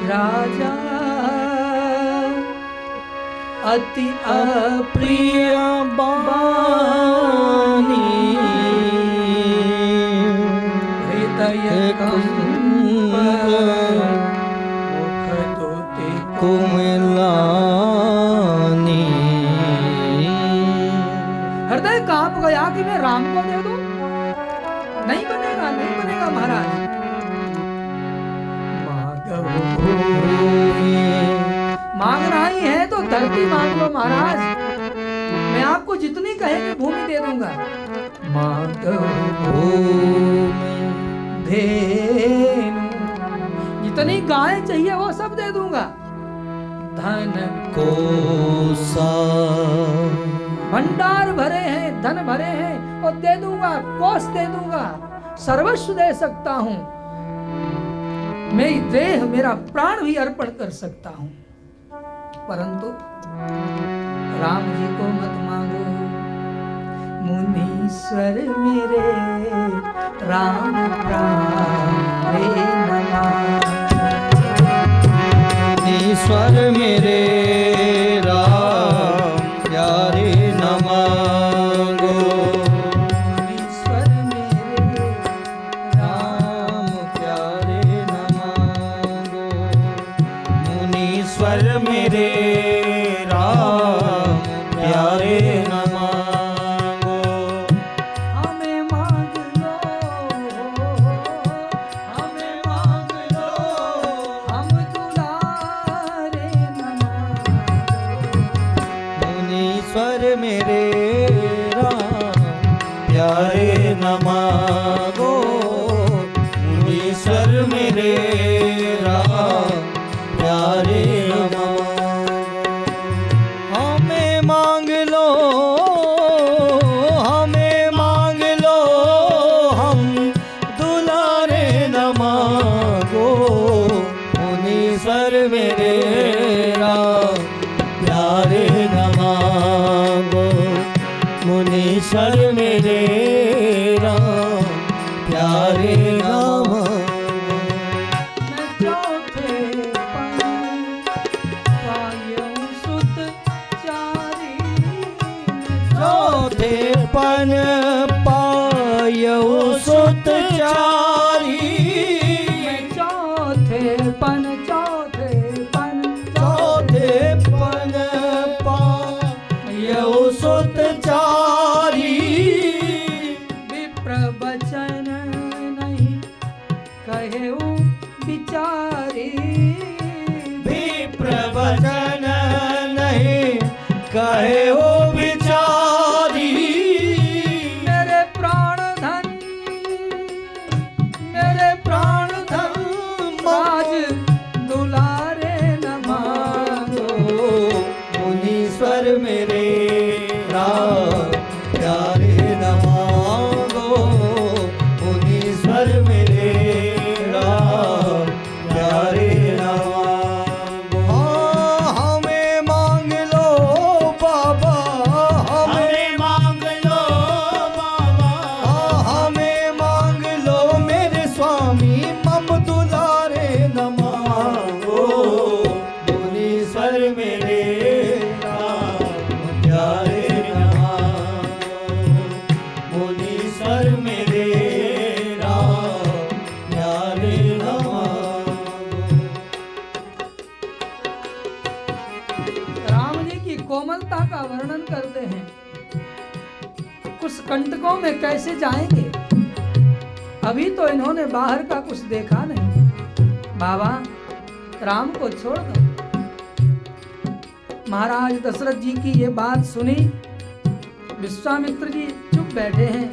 राजा अति अप्रिय बानी हृदय कंप मुख दुति कुमलानी। हृदय कांप गया कि मैं राम को दे दूं? नहीं बनेगा, नहीं बनेगा महाराज। मांगना ही है तो धरती मांग लो महाराज, मैं आपको जितनी कहेंगे भूमि दे दूंगा। धेनु, जितनी गाय चाहिए वो सब दे दूंगा। धन कोसा, भंडार भरे हैं, धन भरे हैं और दे दूंगा, कोष दे दूंगा, सर्वस्व दे सकता हूं। मेरी देह, मेरा प्राण भी अर्पण कर सकता हूं, परंतु राम जी को मत मांगो। मुनीश्वर मेरे राम प्यारे नमः। ईश्वर मेरे राम प्यारे न मांगो। ईश्वर मेरे राम प्यारे न मांगो। मुनीश्वर मेरे राम प्यारे न मांगो। हमें मांग लो, हमें मांग लो, हम दुलारे न मांगो। मुनीश्वर मेरे राम प्यारे न मांगो। मुनीश्वर मेरे राम प्यारे न मांगो। हमें मांग लो, हमें मांग लो, हम दुलारे न मांगो। मुनीश्वर मेरे राम प्यारे न मांगो। मुनीश्वर मेरे राम प्यारे न मांगो। मैं चौथे पन पायूं सुत चारी। चौथे पन पायऊ सुत चारी। मैं चौथे पन चौथे पन पायऊ सुत चारी। विप्र बचन नहीं कहे बिचारी। विप्र वचन नहीं कहे वो बिचारी। मेरे प्राण धन, मेरे प्राण धन राज दुलारे न मांगो। मुनीश्वर मेरे राम प्यारे न मांगो। मुनीश्वर मेरे राम प्यारे न मांगो। हमें मांग लो बाबा, हमें मांग लो बाबा। हमें मांग लो मेरे स्वामी, मम दुलारे न मांगो। मुनीश्वर मेरे राम प्यारे न मांगो। मुनीश्वर मेरे राम प्यारे न मांगो। राम जी की कोमलता का वर्णन करते हैं। कुछ कंटकों में कैसे जाएंगे? अभी तो इन्होंने बाहर का कुछ देखा नहीं। बाबा राम को छोड़ दो। महाराज दशरथ जी की ये बात सुनी, विश्वामित्र जी चुप बैठे हैं।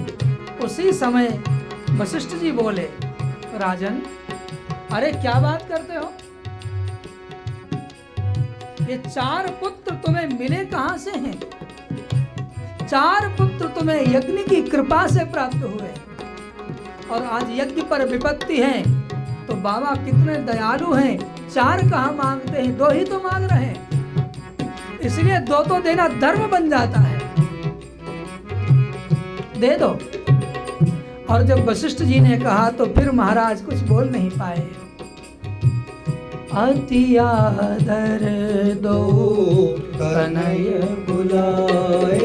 उसी समय वशिष्ठ जी बोले, राजन अरे क्या बात करते हो? ये 4 पुत्र तुम्हें मिले कहां से हैं? 4 पुत्र तुम्हें यज्ञ की कृपा से प्राप्त हुए और आज यज्ञ पर विपत्ति है। तो बाबा कितने दयालु हैं, 4 कहां मांगते हैं, 2 ही तो मांग रहे हैं। इसलिए 2 तो देना धर्म बन जाता है, दे दो। और जब वशिष्ठ जी ने कहा तो फिर महाराज कुछ बोल नहीं पाए। अति आदर दो तनय बुलाए,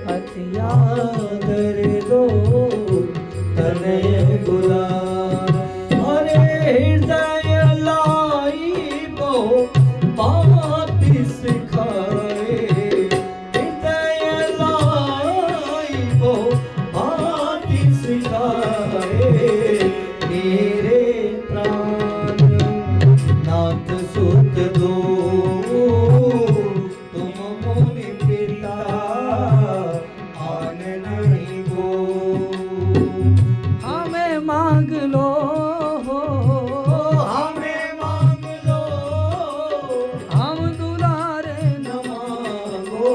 अति आदर दो तनय बुलाए। अरे हृदय लाई बो बात सिखाए, हृदय लाई बो बात सिखाए। मेरे प्राण नाथ सुत दो, तुम मुनि पिता आन नहीं गो। हमें मांग लो, हमें मांग लो, हम दुलारे न मांगो।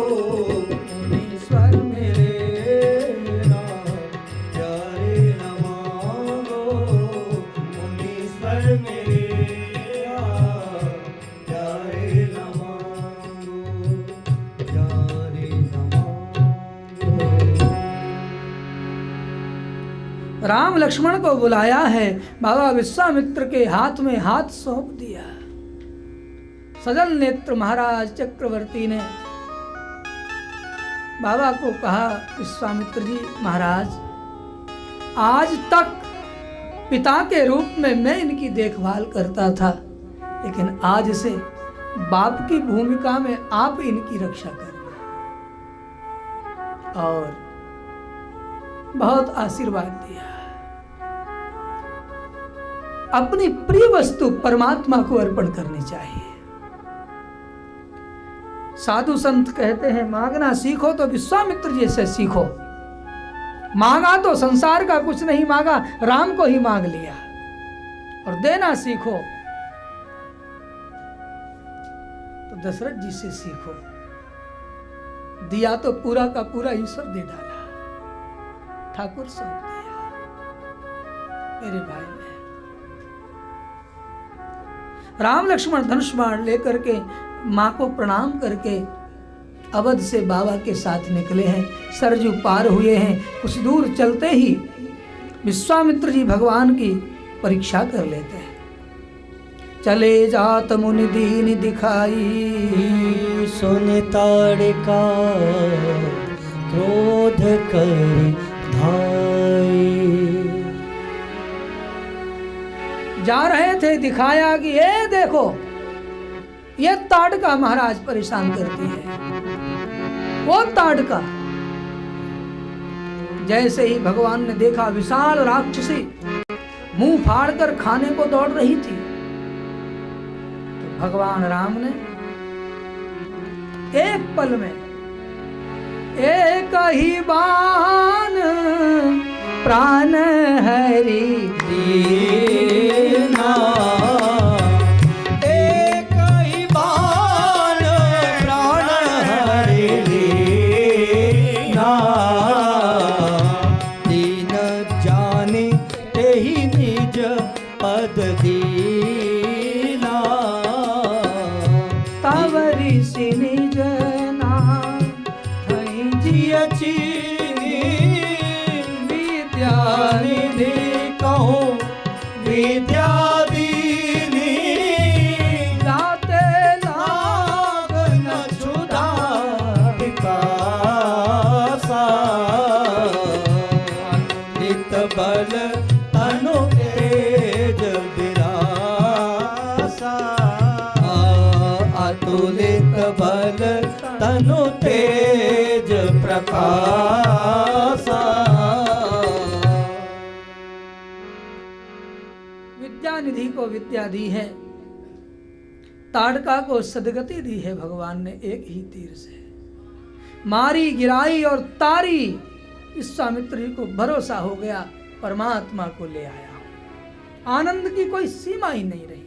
मुनीश्वर मेरे प्यारे न मांगो, मुनीश्वर मेरे प्यारे न मांगो, प्यारे न मांगो। राम लक्ष्मण को बुलाया है। बाबा विश्वामित्र के हाथ में हाथ सौंप दिया। सजल नेत्र महाराज चक्रवर्ती ने बाबा को कहा, विश्वामित्र जी महाराज, आज तक पिता के रूप में मैं इनकी देखभाल करता था, लेकिन आज से बाप की भूमिका में आप इनकी रक्षा करना। और बहुत आशीर्वाद दिया। अपनी प्रिय वस्तु परमात्मा को अर्पण करनी चाहिए। साधु संत कहते हैं, मांगना सीखो तो विश्वामित्र जी से सीखो। मांगा तो संसार का कुछ नहीं मांगा, राम को ही मांग लिया। और देना सीखो तो दशरथ जी से सीखो। दिया तो पूरा का पूरा ईश्वर दे डाला, ठाकुर सौंप दिया। मेरे भाई ने राम लक्ष्मण धनुष बाण लेकर के माँ को प्रणाम करके अवध से बाबा के साथ निकले हैं। सरजू पार हुए हैं। कुछ दूर चलते ही विश्वामित्र जी भगवान की परीक्षा कर लेते हैं। चले जात मुनि दीन दिखाई, सुन ताड़का क्रोध कर धाई। जा रहे थे, दिखाया कि ये देखो, ये ताड़का महाराज परेशान करती है। वो ताड़का। जैसे ही भगवान ने देखा, विशाल राक्षसी मुंह फाड़कर खाने को दौड़ रही थी, तो भगवान राम ने एक पल में एक ही बाण प्राण हरि दीना, एक ही बाण प्राण हरि दीना। दीन जाने तेहि निज पद दीना। तावरी से निज नाम थई जिय चीनी विद्यानिधि कहूँ विद्यादीनी। लाते नाग न क्षुधा पिपासा। नित बल तनु तेज विरासा। अतुलित बल तनु तेज प्रकाशा। विद्यानिधि को विद्या दी है, ताड़का को सदगति दी है भगवान ने एक ही तीर से। मारी गिराई और तारी। विश्वामित्र जी को भरोसा हो गया, परमात्मा को ले आया। आनंद की कोई सीमा ही नहीं रही।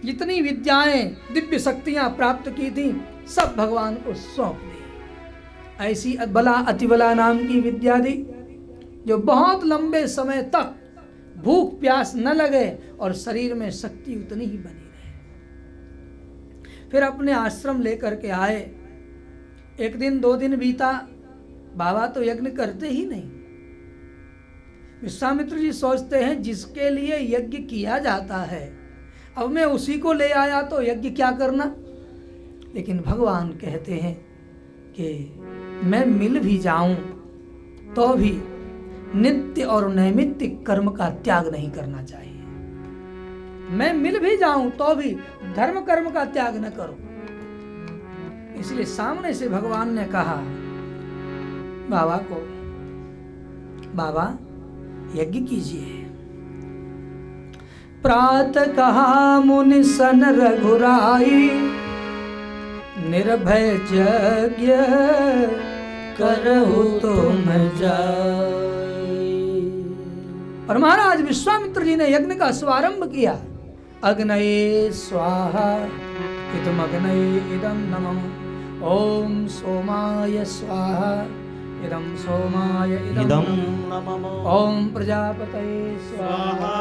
जितनी विद्याएं, दिव्य शक्तियां प्राप्त की थी, सब भगवान को सौंप दी। ऐसी बला अतिबला नाम की विद्या दी, जो बहुत लंबे समय तक भूख प्यास न लगे और शरीर में शक्ति उतनी ही बनी रहे। फिर अपने आश्रम लेकर के आए। एक दिन 2 दिन बीता, बाबा तो यज्ञ करते ही नहीं। विश्वामित्र जी सोचते हैं, जिसके लिए यज्ञ किया जाता है अब मैं उसी को ले आया तो यज्ञ क्या करना। लेकिन भगवान कहते हैं कि मैं मिल भी जाऊं तो भी नित्य और नैमित्तिक कर्म का त्याग नहीं करना चाहिए। मैं मिल भी जाऊं तो भी धर्म कर्म का त्याग न करो। इसलिए सामने से भगवान ने कहा बाबा को, बाबा यज्ञ कीजिए। प्रात कहा मुनि सन रघुराई, निर्भय यज्ञ करहु तुम जाई। और महाराज विश्वामित्र जी ने यज्ञ का शुभारंभ किया। अग्नये स्वाहा इदम अग्नये इदम नमः, ओम सोमाय स्वाहा इदम सोमाय इदम नमः, ओम प्रजापतये स्वाहा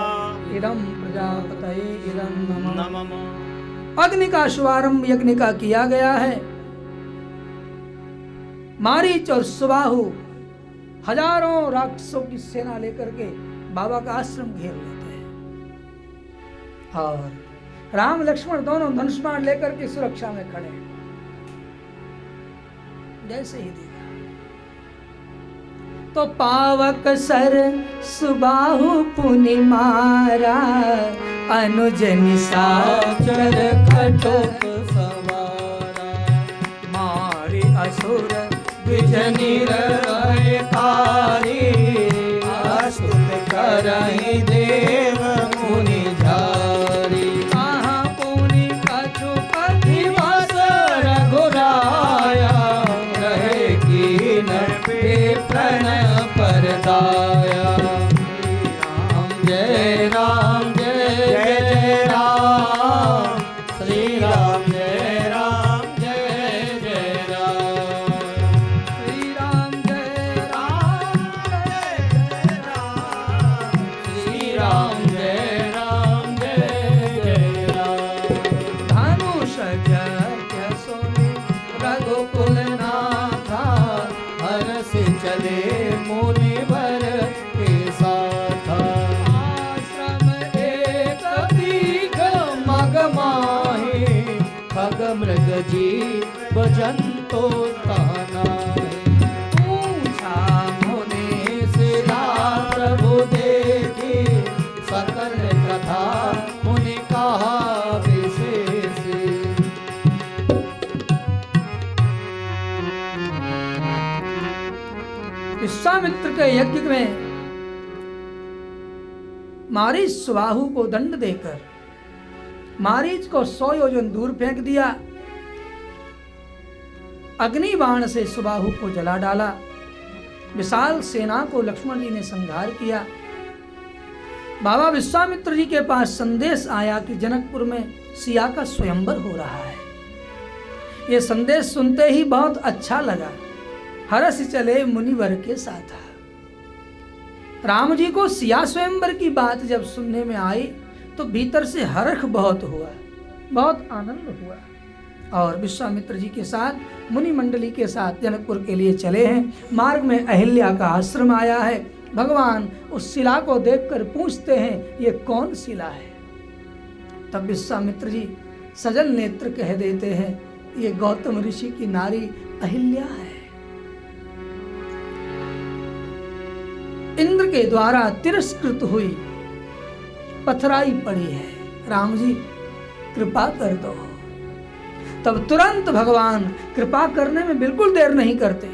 इदम प्रजापतये इदम नमः। अग्नि का शुभारंभ यज्ञ का किया गया है। मारीच और सुबाहु हजारों राक्षसों की सेना लेकर के बाबा का आश्रम घेर लेते हैं और राम लक्ष्मण दोनों धनुष बाण लेकर के सुरक्षा में खड़े हैं। जैसे ही देखा तो पावक सर सुबाहु पुनि मारा, अनुज निशाचर खटोक सवारा। मारे असुर द्विज निरभयकारी, स्तुत करहि देव मुनि झारी। कहाँ पुनि कछुपति दिवस रघुराया, रहे कीन प्रण परदाया। राम जय राम जय जय राम, श्री राम जय राम जय जय राम। श्री राम जय राम जय राम, श्री राम जय राम जय जय राम। धनुष यज्ञ सुनि रघुकुल नाथा, हरष चले मुनिवर के साथ। आश्रम एक दीघ मग माहि, खग मृग जी बजंतो तानाहि। पूछा मुनि सिला प्रभु देखी, सकल कथा मुनि कहा विशेष। विश्वामित्र के यज्ञ में मारीच सुबाहु को दंड देकर मारीच को 100 योजन दूर फेंक दिया। अग्नि बाण से सुबाहु को जला डाला। विशाल सेना को लक्ष्मण जी ने संहार किया। बाबा विश्वामित्र जी के पास संदेश आया कि जनकपुर में सिया का स्वयंवर हो रहा है। ये संदेश सुनते ही बहुत अच्छा लगा। हरष चले मुनिवर के साथ। राम जी को सिया स्वयंवर की बात जब सुनने में आई तो भीतर से हर्ष बहुत हुआ, बहुत आनंद हुआ और विश्वामित्र जी के साथ मुनि मंडली के साथ जनकपुर के लिए चले हैं। मार्ग में अहिल्या का आश्रम आया है। भगवान उस शिला को देखकर पूछते हैं ये कौन शिला है। तब विश्वामित्र जी सजल नेत्र कह देते हैं ये गौतम ऋषि की नारी अहिल्या है। इंद्र के द्वारा तिरस्कृत हुई पथराई पड़ी है, राम जी कृपा कर दो। तब तुरंत भगवान कृपा करने में बिल्कुल देर नहीं करते,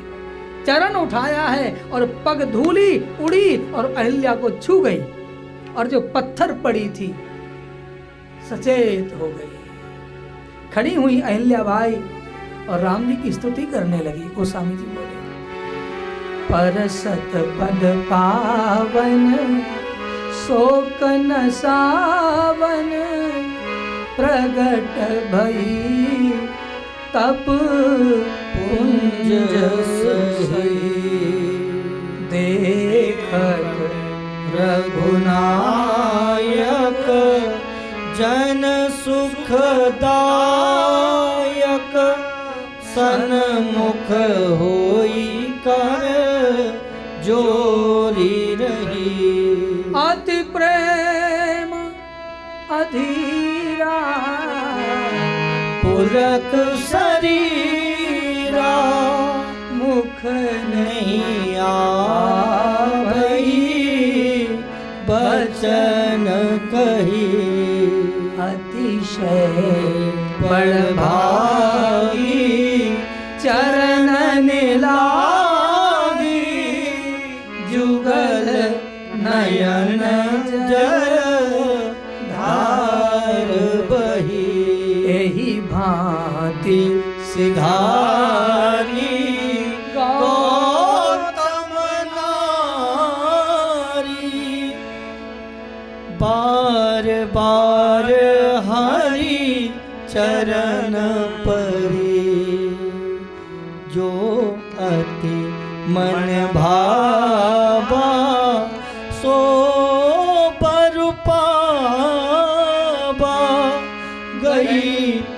चरण उठाया है और पग धूली उड़ी और अहिल्या को छू गई और जो पत्थर पड़ी थी सचेत हो गई। खड़ी हुई अहिल्या बाई और राम जी की स्तुति करने लगी। गोस्वामी जी बोले परसत पद पावन शोक न सावन, प्रगट भई तप पुंज सही। देखत रघुनायक जन सुखदायक, सन्मुख होई कर जोरी रही। अति प्रेम अधीरा, पुरख शरीरा, मुख नहीं आवई, बचन कही, अतिशय बड़भागी, चरणन लागी, जुगल नयन जल धार बही, एहि भांति सिधारी गौतम नारी, बार बार हरि चरण परी, जो अति मन भावा सो पर पावा, गई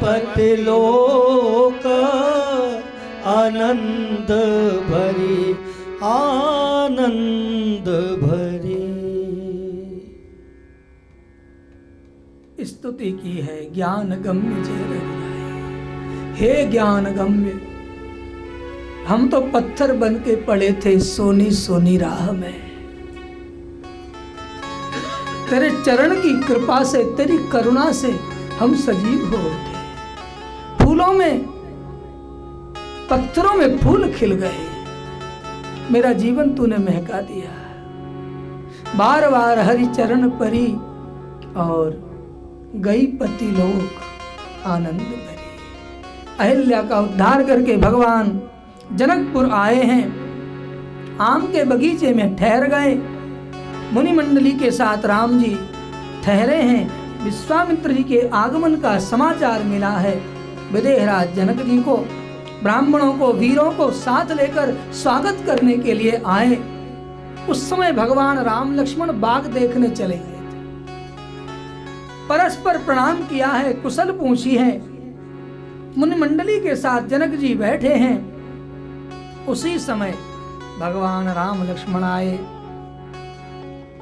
पतिलोक आनंद भरी, आनंद भरी। स्तुति की है ज्ञान गम्य जय रघुराई। हे ज्ञान गम्य, हम तो पत्थर बन के पड़े थे सोनी सोनी राह में, तेरे चरण की कृपा से, तेरी करुणा से हम सजीव हो उठे। फूलों में, पत्थरों में फूल खिल गए, मेरा जीवन तूने महका दिया। बार बार हरि चरण परी और गई पति लोक आनंद भरी। अहिल्या का उद्धार करके भगवान जनकपुर आए हैं, आम के बगीचे में ठहर गए। मुनि मंडली के साथ राम जी ठहरे हैं। विश्वामित्र जी के आगमन का समाचार मिला है। विदेहराज जनक जी को, ब्राह्मणों को, वीरों को साथ लेकर स्वागत करने के लिए आए। उस समय भगवान राम लक्ष्मण बाग देखने चले गए थे। परस्पर प्रणाम किया है, कुशल पूछी है। मुनि मंडली के साथ जनक जी बैठे हैं। उसी समय भगवान राम लक्ष्मण आए।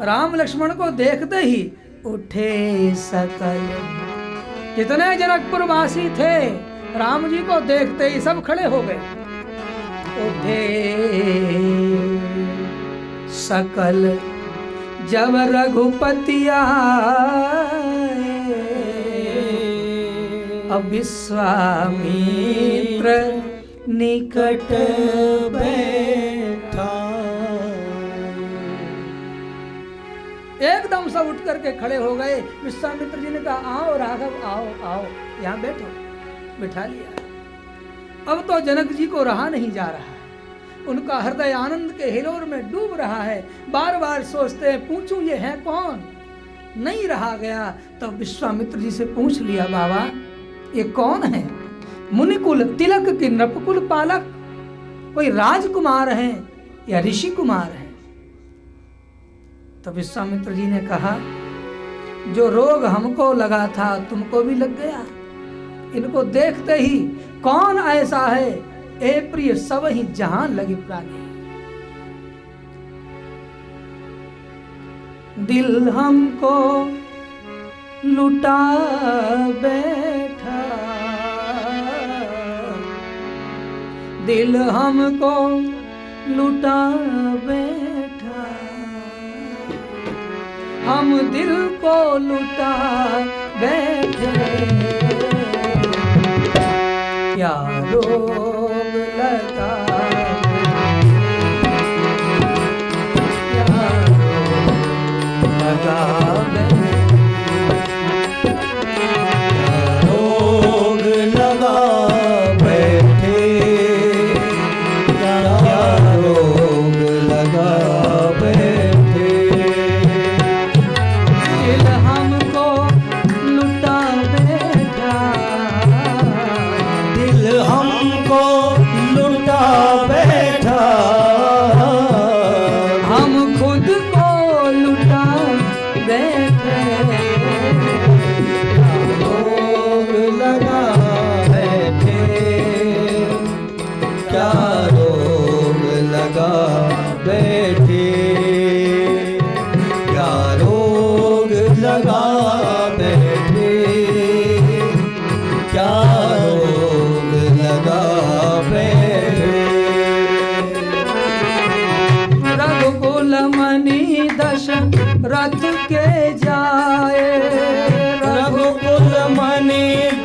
राम लक्ष्मण को देखते ही उठे सकल, जितने जनकपुर वासी थे राम जी को देखते ही सब खड़े हो गए। उठे सकल जब रघुपति आए, अब विश्वामित्र निकट बैठा। एकदम सब उठ करके खड़े हो गए। विश्वामित्र जी ने कहा, आओ राघव, आओ आओ, यहाँ बैठो। बिठा लिया। अब तो जनक जी को रहा नहीं जा रहा है। उनका हृदय आनंद के हिलोर में डूब रहा है। बार बार सोचते हैं, पूछूं ये है कौन। नहीं रहा गया। तब विश्वामित्र जी से पूछ लिया, बाबा ये कौन है? मुनिकुल तिलक की नृपकुल पालक, कोई राजकुमार हैं या ऋषि कुमार हैं? तो विश्वामित्र जी ने कहा, जो रोग हमको लगा था तुमको भी लग गया। इनको देखते ही कौन ऐसा है, ए प्रिय सब ही जहां लगे प्राणी। दिल हमको लुटा बैठा, दिल हमको लुटा बैठा, हम दिल को लुटा बैठे। क्या रोग लगा, क्या रोग लगा बैठे, क्या रोग लगा बैठे। दिल हमको लुटा बैठा, दिल हमको लुटा बैठा, हम खुद को लुटा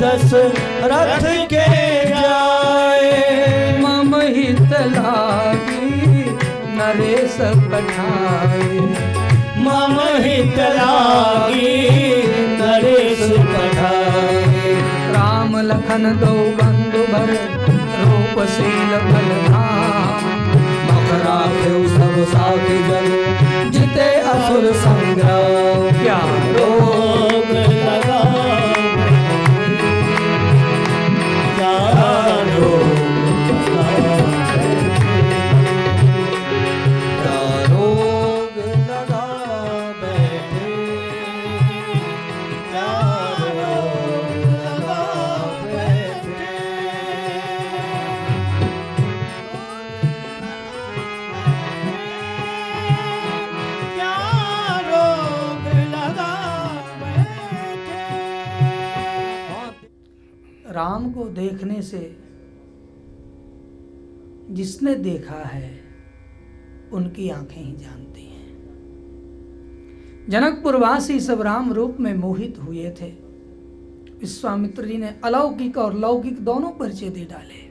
दशरथ के जाए। मम हित लागी नरेश पठाए। मम हित लागी नरेश पठाए। राम लखन दो बंधु भर रूपशील बलधाम। राखेउ सब साथी जन जिते असुर संग्राम। क्या रोग लगा क्या रोग लगा बैठे। क्या रोग लगा बैठे। राम को देखने से जिसने देखा है उनकी आंखें ही जानती हैं। जनकपुरवासी सब राम रूप में मोहित हुए थे। विश्वामित्र जी ने अलौकिक और लौकिक दोनों परिचय दे डाले।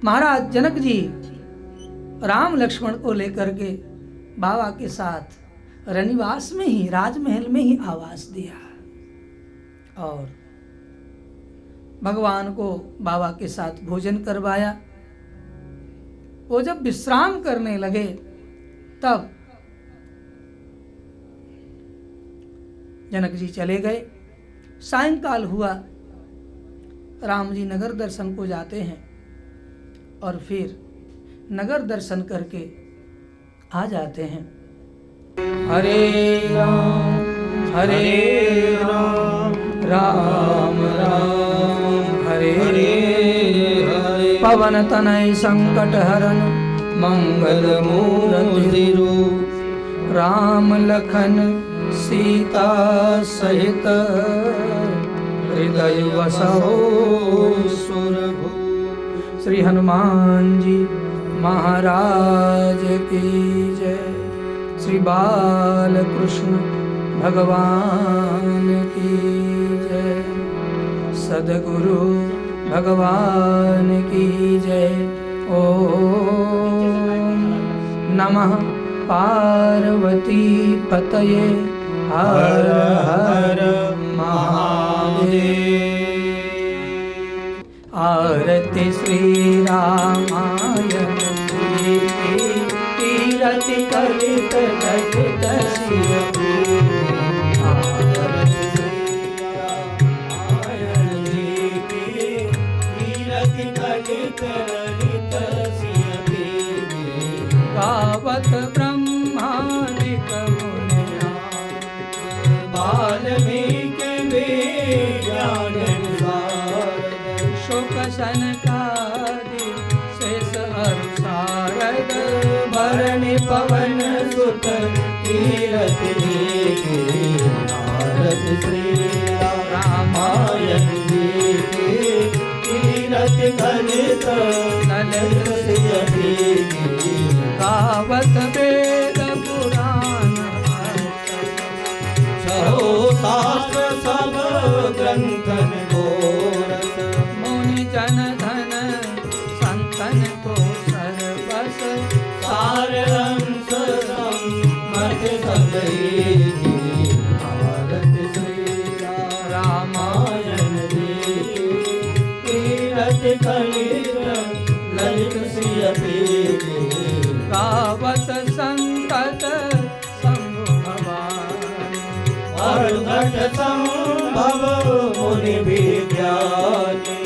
महाराज जनक जी राम लक्ष्मण को लेकर के बाबा के साथ रनिवास में ही, राजमहल में ही आवास दिया और भगवान को बाबा के साथ भोजन करवाया। वो जब विश्राम करने लगे तब जनक जी चले गए। सायंकाल हुआ, राम जी नगर दर्शन को जाते हैं और फिर नगर दर्शन करके आ जाते हैं। हरे राम राम राम हरे हरे। पवन तनय संकट हरन मंगल मूर्ति रूप। राम लखन सीता सहित हृदय बसहो सुरभूप। श्री हनुमान जी महाराज की जय। श्री बालकृष्ण भगवान की जय। सद्गुरु भगवान की जय। ओम नमः पार्वती पतये हर हर महादेव। आरती श्री रामायण जी की तीरथ कलित ललित सिय। गावत ब्रह्मांडिक मुनिया वाल्मीकि ज्ञान शोक सनकादि शेष अरु शारद। भरणी पवन सुत तीरथ भारत श्री रामायण जी की तीरथ कलित ललित सिय। गावत वेद पुराण छहो शास्त्र सब ग्रंथन घोरत। मुनि जन धन संतन को सर्वस। सार अंश सम्मत सबई भारत श्री रामायण जी तीरथ कलित ललित सिय। गावत संतत शंभु भवान। अर्घट संभव मुनि विज्ञानी।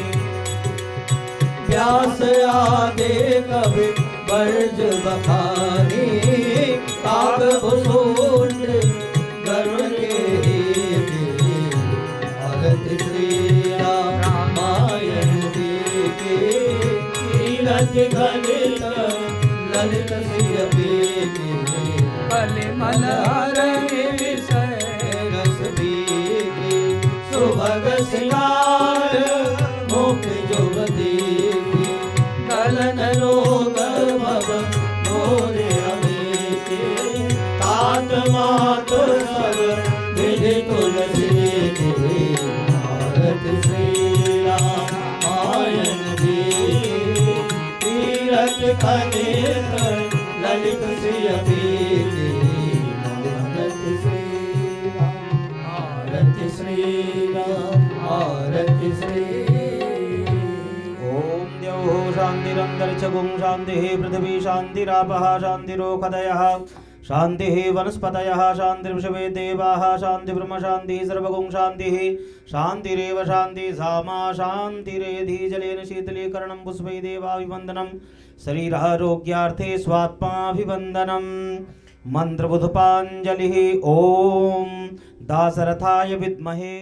व्यास आदि कवि वर्ज बखानी। काग भूषुंड गरुड़ के भारत श्री रामायण जी की तीरथ कलित ललित सिय। कलिमल हरहि विषय रस बीती सुभग सिंगार मुख जुग देखी। गलन रोग भव मोरे अमीते। तात मात सब विधि तुलसी। नेत्र ललित श्री अभिके आरति श्री राम आरति श्री राम आरति श्री। ओम द्यौः शान्तिरन्तरिक्षगुं शान्तिः पृथिवी शान्तिरापः शान्तिरोषधयः शान्तिः वनस्पतयः शान्तिर्विश्वे देवाः शान्तिर्ब्रह्म शान्तिः सर्वगुं शान्तिः शान्तिरेव शान्तिः सामा शान्तिरेधि जलेन शीतलीकरणं पुष्पै देवाभिवन्दनं शरीरारोग्यार्थे स्वात्माभिवन्दनं मन्त्रबुधपाञ्जलिः। ॐ दासरथाय विद्महे